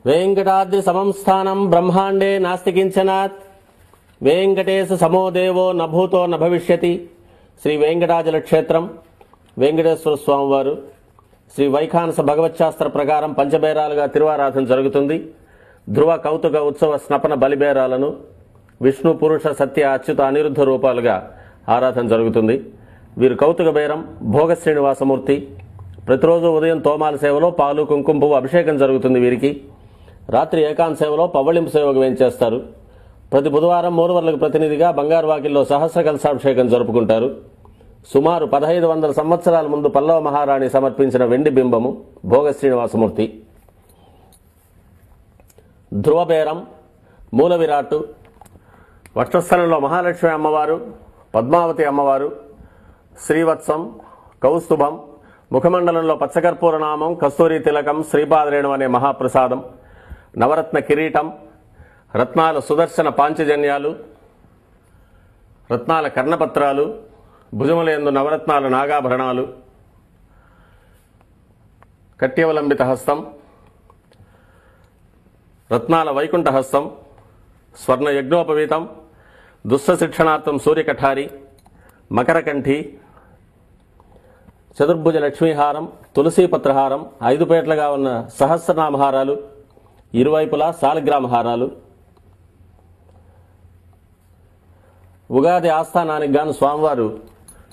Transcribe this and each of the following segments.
वेंकटाद्रि समंस्थानं ब्रह्मांडे नास्ति किंचनात् वेंकटेश समो देवो न भूतो न भविष्यति। श्री वेंकटाचल क्षेत्रम वेंकटेश्वर स्वामी वारु श्री వైఖానస భగవచ్శాస్త్ర ప్రకారం పంచబేరాలుగా తిరువారాధన జరుగుతుంది. ధ్రువ కౌతుక ఉత్సవ స్నపన బలిబేరాలను విష్ణు పురుష సత్య అచ్యుత అనిరుద్ధ రూపాలుగా ఆరాధన జరుగుతుంది. వీరు కౌతుక బేరం భోగ శ్రీనివాసమూర్తి. ప్రతిరోజు ఉదయం తోమాల సేవలో పాలు కుంకుమ పువ్వు అభిషేకం జరుగుతుంది. వీరికి రాత్రి ఏకాంత సేవలో పవ్వళింపు సేవకు వేయించేస్తారు. ప్రతి బుధవారం మూలవర్లకు ప్రతినిధిగా బంగారు వాకిల్లో సహస్ర కలశాభిషేకం జరుపుకుంటారు. సుమారు 1500 సంవత్సరాల ముందు పల్లవ మహారాణి సమర్పించిన వెండి బింబము భోగ శ్రీనివాసమూర్తి. ధ్రువబేరం మూల విరాట్టు వక్షస్థలంలో మహాలక్ష్మి అమ్మవారు, పద్మావతి అమ్మవారు, శ్రీవత్సం, కౌస్తుభం, ముఖమండలంలో పచ్చకర్పూర నామం, కస్తూరి తిలకం, శ్రీపాదరేణం అనే మహాప్రసాదం, నవరత్న కిరీటం, రత్నాల సుదర్శన పాంచజన్యాలు, రత్నాల కర్ణపత్రాలు, భుజములందు నవరత్నాల నాగాభరణాలు, కట్యవలంబిత హస్తం, రత్నాల వైకుంఠ హస్తం, స్వర్ణ యజ్ఞోపవీతం, దుస్స శిక్షణార్థం సూర్యకఠారి, మకరకంఠి, చతుర్భుజ లక్ష్మీహారం, తులసీపత్రహారం, 5 పేట్లుగా ఉన్న సహస్రనామహారాలు, ఇరువైపులా సాలగ్రామహారాలు. ఉగాది ఆస్థానానికి గాను స్వామివారు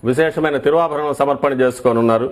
విశేషమైన తిరువాభరణం సమర్పణ చేసుకోనున్నారు.